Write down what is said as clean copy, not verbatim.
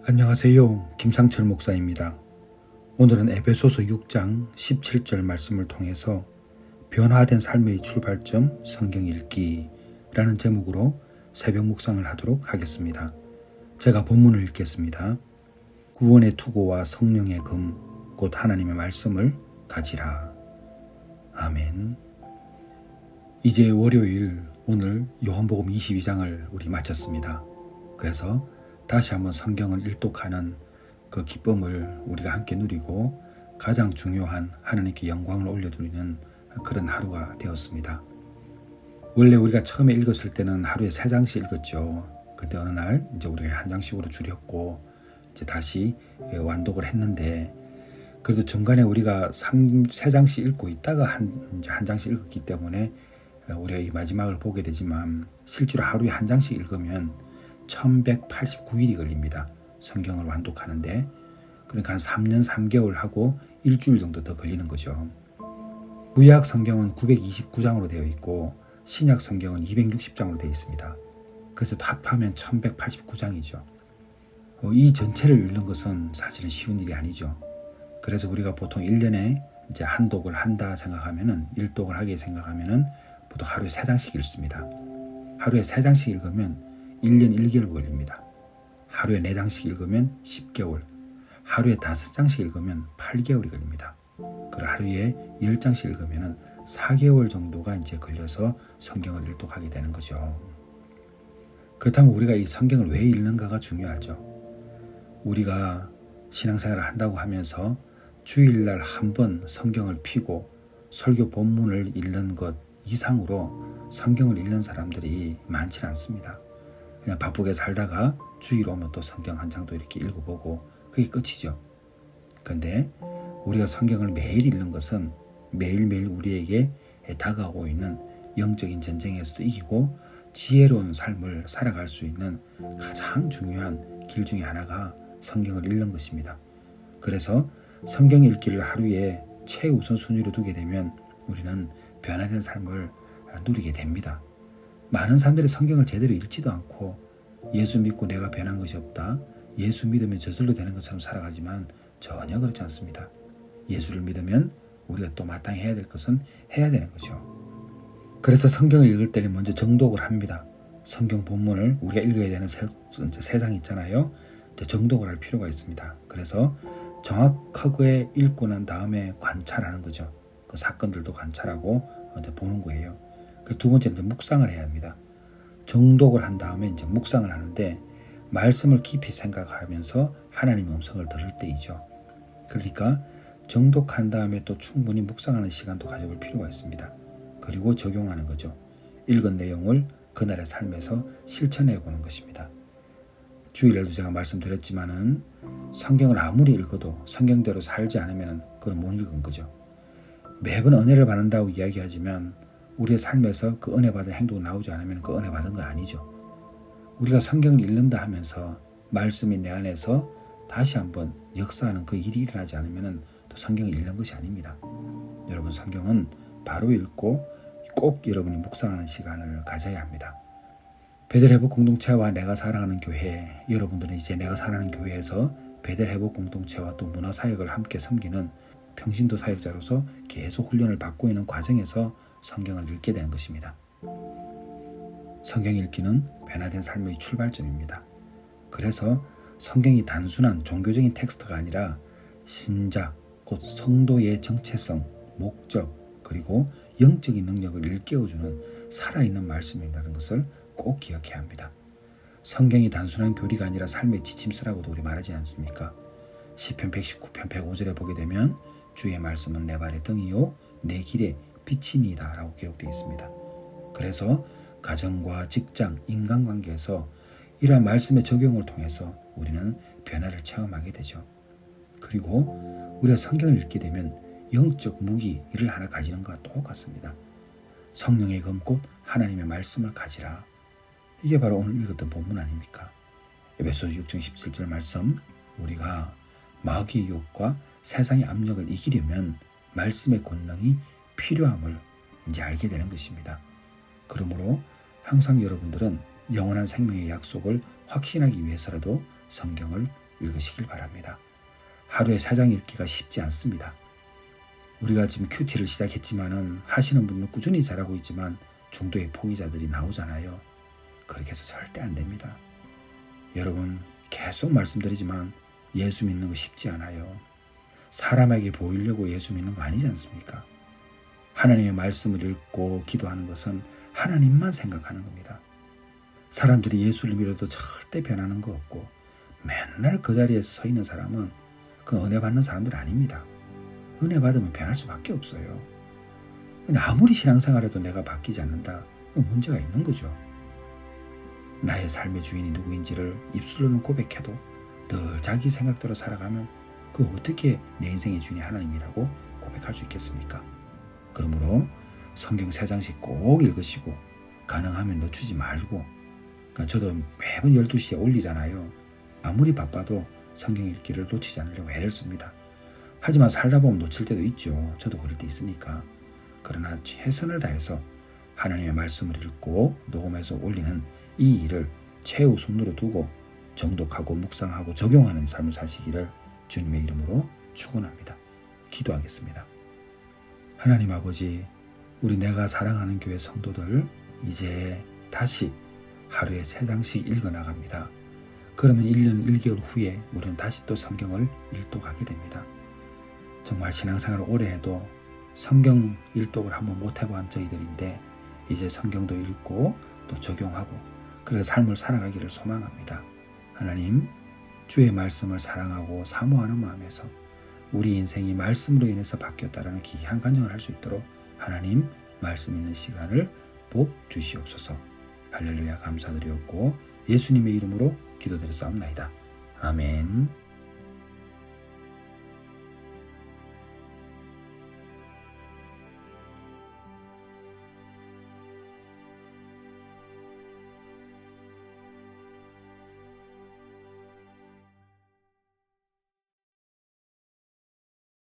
안녕하세요. 김상철 목사입니다. 오늘은 에베소서 6장 17절 말씀을 통해서 변화된 삶의 출발점 성경 읽기라는 제목으로 새벽 묵상을 하도록 하겠습니다. 제가 본문을 읽겠습니다. 구원의 투고와 성령의 금, 곧 하나님의 말씀을 가지라. 아멘. 이제 월요일, 오늘 요한복음 22장을 우리 마쳤습니다. 그래서 다시 한번 성경을 일독하는 그 기쁨을 우리가 함께 누리고 가장 중요한 하나님께 영광을 올려드리는 그런 하루가 되었습니다. 원래 우리가 처음에 읽었을 때는 하루에 3장씩 읽었죠. 근데 어느 날 이제 우리가 한 장씩으로 줄였고 이제 다시 완독을 했는데, 그래도 중간에 우리가 3장씩 읽고 있다가 한 장씩 읽었기 때문에 우리가 이 마지막을 보게 되지만, 실제로 하루에 한 장씩 읽으면 1189일이 걸립니다. 성경을 완독하는데. 그러니까 한 3년 3개월 하고 일주일 정도 더 걸리는 거죠. 구약 성경은 929장으로 되어 있고 신약 성경은 260장으로 되어 있습니다. 그래서 합하면 1189장이죠. 이 전체를 읽는 것은 사실은 쉬운 일이 아니죠. 그래서 우리가 보통 1년에 이제 한 독을 한다 생각하면은, 1독을 하게 생각하면은 보통 하루에 3장씩 읽습니다. 하루에 3장씩 읽으면 1년 1개월 걸립니다. 하루에 4장씩 읽으면 10개월, 하루에 5장씩 읽으면 8개월이 걸립니다. 그리고 하루에 10장씩 읽으면 4개월 정도가 이제 걸려서 성경을 일독하게 되는 거죠. 그렇다면 우리가 이 성경을 왜 읽는가가 중요하죠. 우리가 신앙생활을 한다고 하면서 주일날 한 번 성경을 펴고 설교 본문을 읽는 것 이상으로 성경을 읽는 사람들이 많지 않습니다. 그냥 바쁘게 살다가 주일 오면 또 성경 한 장도 이렇게 읽어보고 그게 끝이죠. 그런데 우리가 성경을 매일 읽는 것은 매일매일 우리에게 다가오고 있는 영적인 전쟁에서도 이기고 지혜로운 삶을 살아갈 수 있는 가장 중요한 길 중에 하나가 성경을 읽는 것입니다. 그래서 성경 읽기를 하루에 최우선 순위로 두게 되면 우리는 변화된 삶을 누리게 됩니다. 많은 사람들이 성경을 제대로 읽지도 않고 예수 믿고 내가 변한 것이 없다, 예수 믿으면 저절로 되는 것처럼 살아가지만 전혀 그렇지 않습니다. 예수를 믿으면 우리가 또 마땅히 해야 될 것은 해야 되는 거죠. 그래서 성경을 읽을 때는 먼저 정독을 합니다. 성경 본문을 우리가 읽어야 되는 3장 있잖아요. 정독을 할 필요가 있습니다. 그래서 정확하게 읽고 난 다음에 관찰하는 거죠. 그 사건들도 관찰하고 이제 보는 거예요. 두 번째는 이제 묵상을 해야 합니다. 정독을 한 다음에 이제 묵상을 하는데, 말씀을 깊이 생각하면서 하나님의 음성을 들을 때이죠. 그러니까 정독한 다음에 또 충분히 묵상하는 시간도 가져볼 필요가 있습니다. 그리고 적용하는 거죠. 읽은 내용을 그날의 삶에서 실천해 보는 것입니다. 주일날도 제가 말씀드렸지만은 성경을 아무리 읽어도 성경대로 살지 않으면 그건 못 읽은 거죠. 매번 은혜를 받는다고 이야기하지만 우리의 삶에서 그 은혜 받은 행동이 나오지 않으면 그 은혜 받은 거 아니죠. 우리가 성경을 읽는다 하면서 말씀이 내 안에서 다시 한번 역사하는 그 일이 일어나지 않으면 또 성경을 읽는 것이 아닙니다. 여러분, 성경은 바로 읽고 꼭 여러분이 묵상하는 시간을 가져야 합니다. 베델회복 공동체와 내가 사랑하는 교회, 여러분들은 이제 내가 사랑하는 교회에서 베델회복 공동체와 또 문화사역을 함께 섬기는 평신도 사역자로서 계속 훈련을 받고 있는 과정에서 성경을 읽게 되는 것입니다. 성경 읽기는 변화된 삶의 출발점입니다. 그래서 성경이 단순한 종교적인 텍스트가 아니라 신자, 곧 성도의 정체성, 목적, 그리고 영적인 능력을 일깨워주는 살아있는 말씀이라는 것을 꼭 기억해야 합니다. 성경이 단순한 교리가 아니라 삶의 지침서라고도 우리 말하지 않습니까? 시편 119편 105절에 보게 되면 주의 말씀은 내 발의 등이요 내 길에 빛이니이다 라고 기록되어 있습니다. 그래서 가정과 직장, 인간관계에서 이러한 말씀의 적용을 통해서 우리는 변화를 체험하게 되죠. 그리고 우리가 성경을 읽게 되면 영적 무기를 하나 가지는 것과 똑같습니다. 성령의 검 곧 하나님의 말씀을 가지라. 이게 바로 오늘 읽었던 본문 아닙니까? 에베소서 6장 17절 말씀, 우리가 마귀의 유혹과 세상의 압력을 이기려면 말씀의 권능이 필요함을 이제 알게 되는 것입니다. 그러므로 항상 여러분들은 영원한 생명의 약속을 확신하기 위해서라도 성경을 읽으시길 바랍니다. 하루에 3장 읽기가 쉽지 않습니다. 우리가 지금 큐티를 시작했지만은 하시는 분은 꾸준히 잘하고 있지만 중도의 포기자들이 나오잖아요. 그렇게 해서 절대 안 됩니다. 여러분, 계속 말씀드리지만 예수 믿는 거 쉽지 않아요. 사람에게 보이려고 예수 믿는 거 아니지 않습니까? 하나님의 말씀을 읽고 기도하는 것은 하나님만 생각하는 겁니다. 사람들이 예수를 믿어도 절대 변하는 거 없고 맨날 그 자리에서 서 있는 사람은 그 은혜 받는 사람들 아닙니다. 은혜 받으면 변할 수밖에 없어요. 근데 아무리 신앙생활해도 내가 바뀌지 않는다. 그건 문제가 있는 거죠. 나의 삶의 주인이 누구인지를 입술로는 고백해도 늘 자기 생각대로 살아가면 그 어떻게 내 인생의 주인이 하나님이라고 고백할 수 있겠습니까? 그러므로 성경 3장씩 꼭 읽으시고 가능하면 놓치지 말고, 그러니까 저도 매번 12시에 올리잖아요. 아무리 바빠도 성경 읽기를 놓치지 않으려고 애를 씁니다. 하지만 살다 보면 놓칠 때도 있죠. 저도 그럴 때 있으니까. 그러나 최선을 다해서 하나님의 말씀을 읽고 녹음해서 올리는 이 일을 최우선으로 두고 정독하고 묵상하고 적용하는 삶을 사시기를 주님의 이름으로 축원합니다. 기도하겠습니다. 하나님 아버지, 우리 내가 사랑하는 교회 성도들 이제 다시 하루에 3장씩 읽어나갑니다. 그러면 1년 1개월 후에 우리는 다시 또 성경을 일독하게 됩니다. 정말 신앙생활을 오래 해도 성경 일독을 한번 못 해본 저희들인데 이제 성경도 읽고 또 적용하고 그래서 삶을 살아가기를 소망합니다. 하나님, 주의 말씀을 사랑하고 사모하는 마음에서 우리 인생이 말씀으로 인해서 바뀌었다라는 귀한 간증을 할 수 있도록 하나님 말씀 있는 시간을 복 주시옵소서. 할렐루야 감사드리옵고 예수님의 이름으로 기도드렸사옵나이다. 아멘.